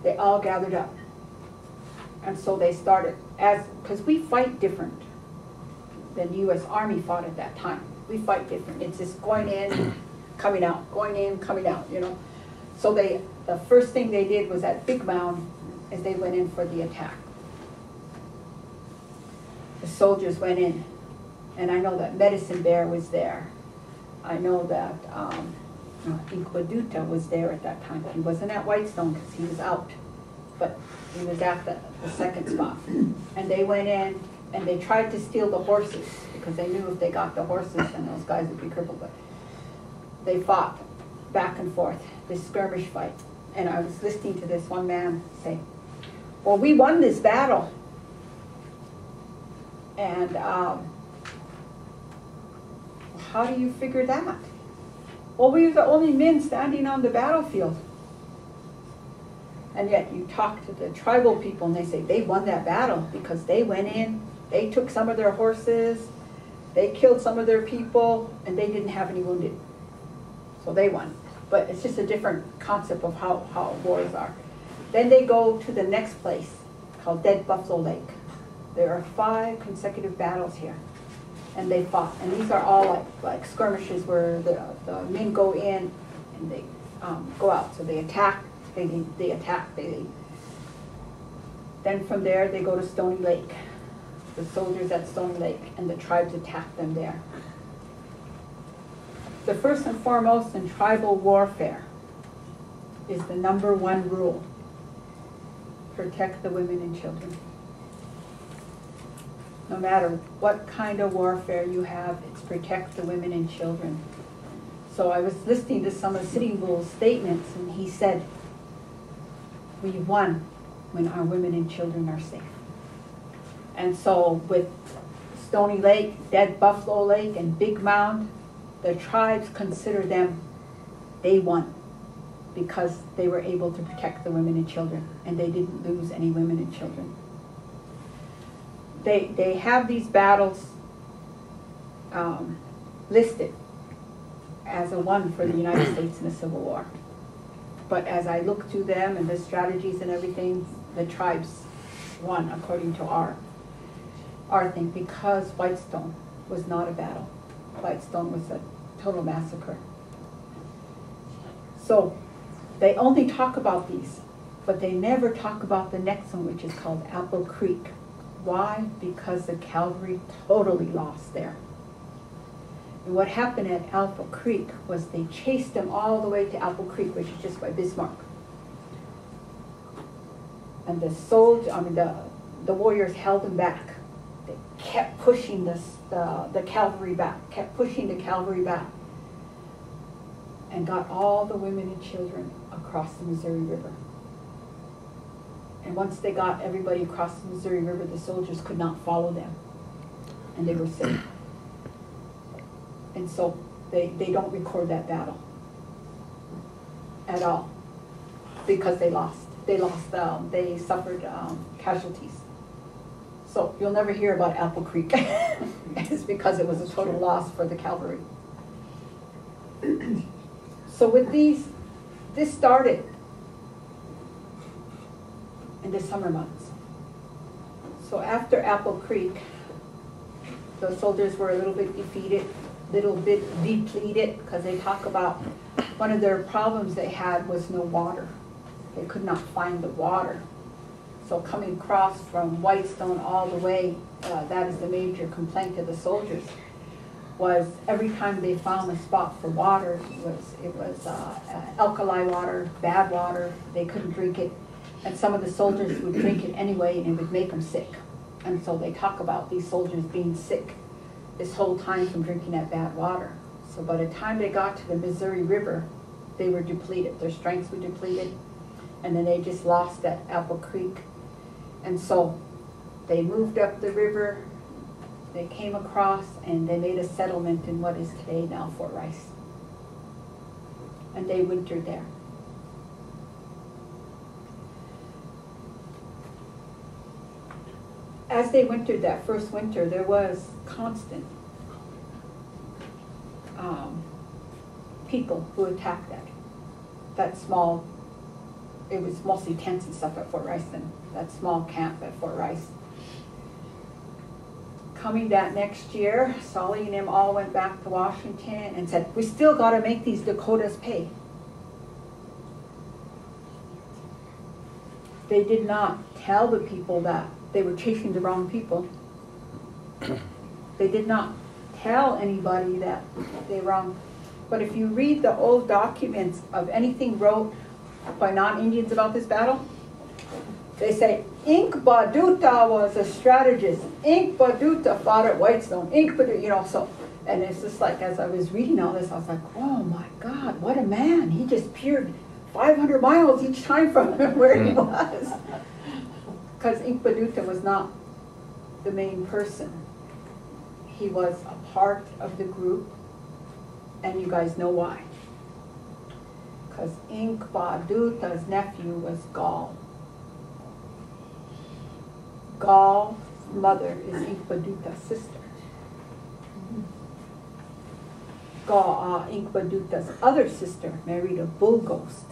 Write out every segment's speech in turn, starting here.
they all gathered up. And so they started, because we fight different than the U.S. Army fought at that time. We fight different. It's just going in, coming out, going in, coming out, you know. So the first thing they did was at Big Mound is they went in for the attack. The soldiers went in, and I know that Medicine Bear was there. I know that Inquaduta was there at that time. He wasn't at Whitestone because he was out, but he was at the second spot. And they went in and they tried to steal the horses because they knew if they got the horses then those guys would be crippled. But they fought back and forth, this skirmish fight. And I was listening to this one man say, well, we won this battle. And how do you figure that? Well, we were the only men standing on the battlefield. And yet you talk to the tribal people and they say they won that battle because they went in, they took some of their horses, they killed some of their people, and they didn't have any wounded. So they won. But it's just a different concept of how wars are. Then they go to the next place called Dead Buffalo Lake. There are 5 consecutive battles here. And they fought. And these are all like skirmishes where the men go in and they go out. So they attack, they attack, they leave. Then from there they go to Stony Lake. The soldiers at Stony Lake and the tribes attack them there. The first and foremost in tribal warfare is the #1 rule: protect the women and children. No matter what kind of warfare you have, it's protect the women and children. So I was listening to some of Sitting Bull's statements, and he said, we won when our women and children are safe. And so with Stony Lake, Dead Buffalo Lake, and Big Mound, the tribes consider them, they won because they were able to protect the women and children, and they didn't lose any women and children. They have these battles listed as a won for the United States in the Civil War. But as I look through them and the strategies and everything, the tribes won according to our thing, because Whitestone was not a battle. Whitestone was a total massacre. So they only talk about these, but they never talk about the next one, which is called Apple Creek. Why? Because the cavalry totally lost there. And what happened at Apple Creek was they chased them all the way to Apple Creek, which is just by Bismarck. And the warriors held them back. They kept pushing the cavalry back, kept pushing the cavalry back, and got all the women and children across the Missouri River. And once they got everybody across the Missouri River, the soldiers could not follow them, and they were safe. And so they don't record that battle at all because they lost. They suffered casualties. So you'll never hear about Apple Creek. It's because it was a total loss for the cavalry. So with this started in the summer months. So after Apple Creek, the soldiers were a little bit defeated, little bit depleted, because they talk about one of their problems they had was no water. They could not find the water. So coming across from Whitestone all the way, that is the major complaint of the soldiers, was every time they found a spot for water, it was alkali water, bad water, they couldn't drink it. And some of the soldiers would drink it anyway, and it would make them sick. And so they talk about these soldiers being sick this whole time from drinking that bad water. So by the time they got to the Missouri River, they were depleted. Their strengths were depleted, and then they just lost at Apple Creek. And so they moved up the river, they came across, and they made a settlement in what is today now Fort Rice. And they wintered there. As they wintered that first winter, there was constant people who attacked that small it was mostly tents and stuff at Fort Rice and that small camp at Fort Rice. Coming that next year, Solly and them all went back to Washington and said, we still got to make these Dakotas pay. They did not tell the people that they were chasing the wrong people. They did not tell anybody that they were wrong. But if you read the old documents of anything wrote by non-Indians about this battle, they say, Inkpaduta was a strategist. Inkpaduta fought at Whitestone. Inkpaduta, you know, so, and it's just like, as I was reading all this, I was like, oh my God, what a man. He just peered 500 miles each time from where he was. Because Inkpaduta was not the main person. He was a part of the group, and you guys know why. Because Inkpaduta's nephew was Gall. Gall's mother is Inkpaduta's sister. Inkpaduta's other sister married a bull ghost,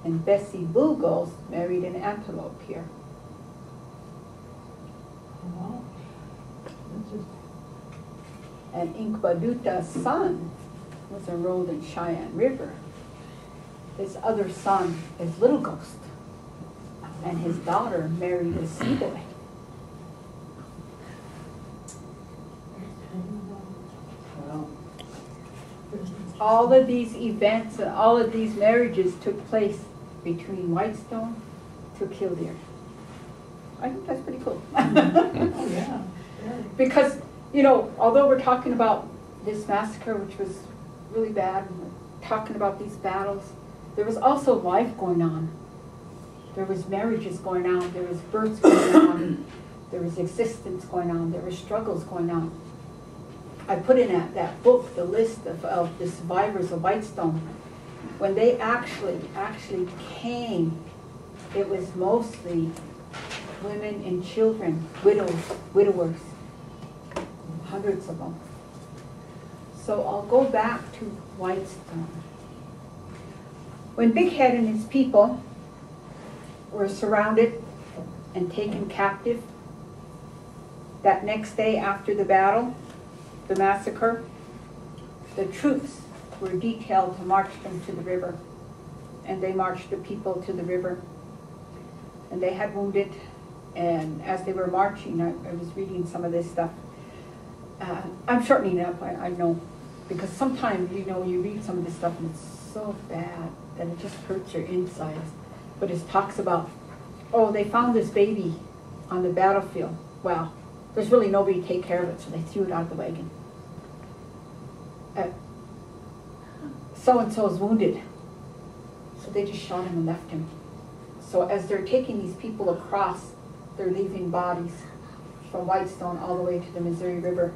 and Bessie Bull Ghost married an antelope here. Wow. And Inkpaduta's son was enrolled in Cheyenne River. His other son is Little Ghost, and his daughter married a sea boy. All of these events and all of these marriages took place between Whitestone to Killdeer. I think that's pretty cool. Oh, yeah. Because, you know, although we're talking about this massacre, which was really bad, and we're talking about these battles, there was also life going on. There was marriages going on, there was births going on, there was existence going on, there were struggles going on. I put in that book the list of the survivors of Whitestone. When they actually came, it was mostly women and children, widowers, hundreds of them. So I'll go back to Whitestone. When Big Head and his people were surrounded and taken captive, that next day after the battle, the massacre, the troops were detailed to march them to the river. And they marched the people to the river. And they had wounded, and as they were marching, I was reading some of this stuff. I'm shortening it up, I know, because sometimes, you know, you read some of this stuff and it's so bad that it just hurts your insides. But it talks about, oh, they found this baby on the battlefield. Well, there's really nobody to take care of it, so they threw it out of the wagon. So-and-so is wounded. So they just shot him and left him. So as they're taking these people across, they're leaving bodies from Whitestone all the way to the Missouri River.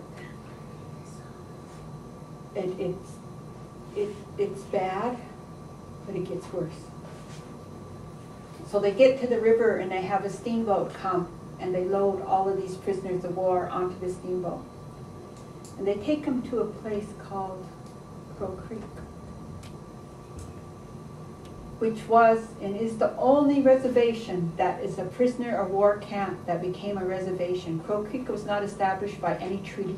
It's bad, but it gets worse. So they get to the river and they have a steamboat come and they load all of these prisoners of war onto the steamboat. And they take them to a place called Crow Creek, which was and is the only reservation that is a prisoner of war camp that became a reservation. Crow Creek was not established by any treaty.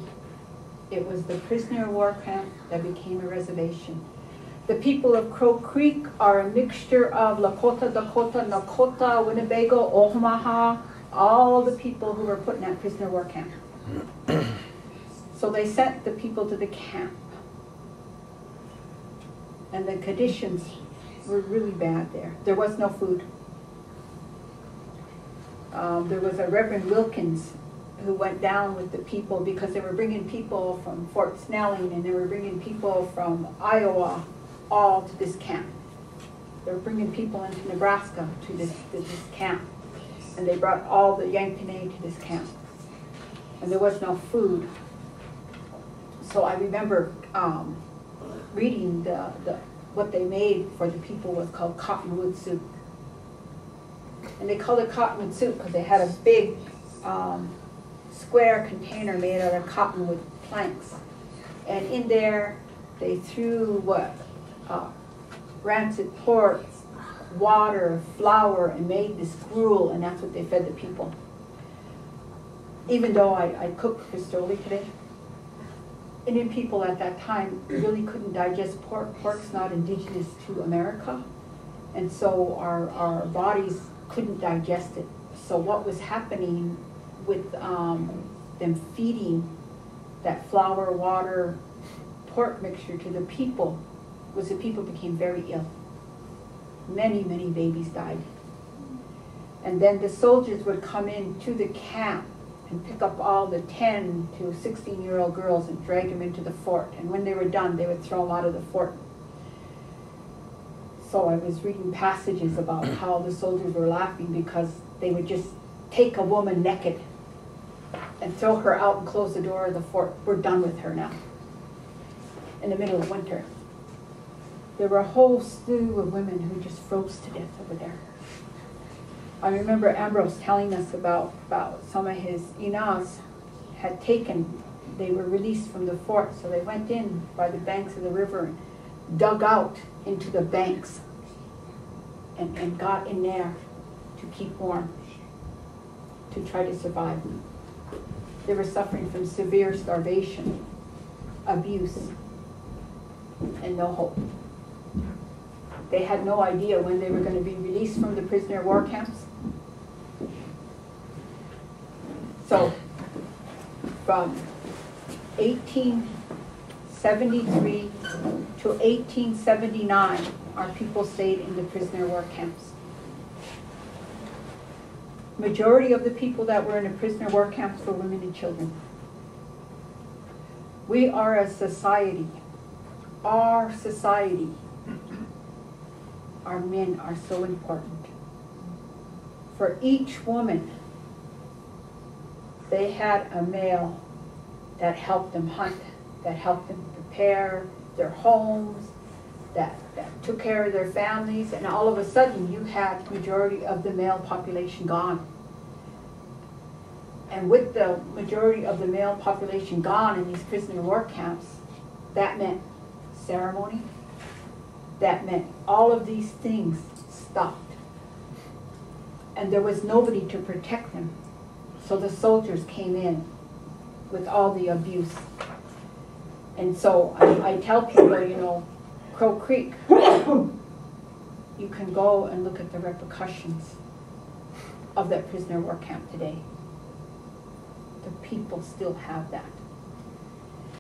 It was the prisoner of war camp that became a reservation. The people of Crow Creek are a mixture of Lakota, Dakota, Nakota, Winnebago, Omaha, all the people who were put in that prisoner of war camp. So they sent the people to the camp. And the conditions were really bad there. There was no food. There was a Reverend Wilkins who went down with the people because they were bringing people from Fort Snelling and they were bringing people from Iowa all to this camp. They were bringing people into Nebraska to this camp. And they brought all the Yanktonais to this camp. And there was no food. So I remember reading what they made for the people was called cottonwood soup. And they called it cottonwood soup because they had a big square container made out of cottonwood planks. And in there, they threw rancid pork, water, flour, and made this gruel, and that's what they fed the people. Even though I cooked crostoli today, Indian people at that time really couldn't digest pork. Pork's not indigenous to America, and so our bodies couldn't digest it. So what was happening with them feeding that flour, water, pork mixture to the people was the people became very ill. Many, many babies died. And then the soldiers would come into the camp and pick up all the 10 to 16-year-old girls and drag them into the fort. And when they were done, they would throw them out of the fort. So I was reading passages about how the soldiers were laughing because they would just take a woman naked and throw her out and close the door of the fort. We're done with her now. In the middle of winter. There were a whole slew of women who just froze to death over there. I remember Ambrose telling us about some of his Inas had taken, they were released from the fort, so they went in by the banks of the river and dug out into the banks and got in there to keep warm, to try to survive. They were suffering from severe starvation, abuse, and no hope. They had no idea when they were going to be released from the prisoner of war camps. So, from 1873 to 1879, our people stayed in the prisoner of war camps. Majority of the people that were in the prisoner of war camps were women and children. We are a society. Our society, our men are so important. For each woman, they had a male that helped them hunt, that helped them prepare their homes, that took care of their families, and all of a sudden you had the majority of the male population gone. And with the majority of the male population gone in these prisoner of war camps, that meant ceremony, that meant all of these things stopped. And there was nobody to protect them. So the soldiers came in with all the abuse. And so I tell people, you know, Crow Creek, you can go and look at the repercussions of that prisoner of war camp today. The people still have that.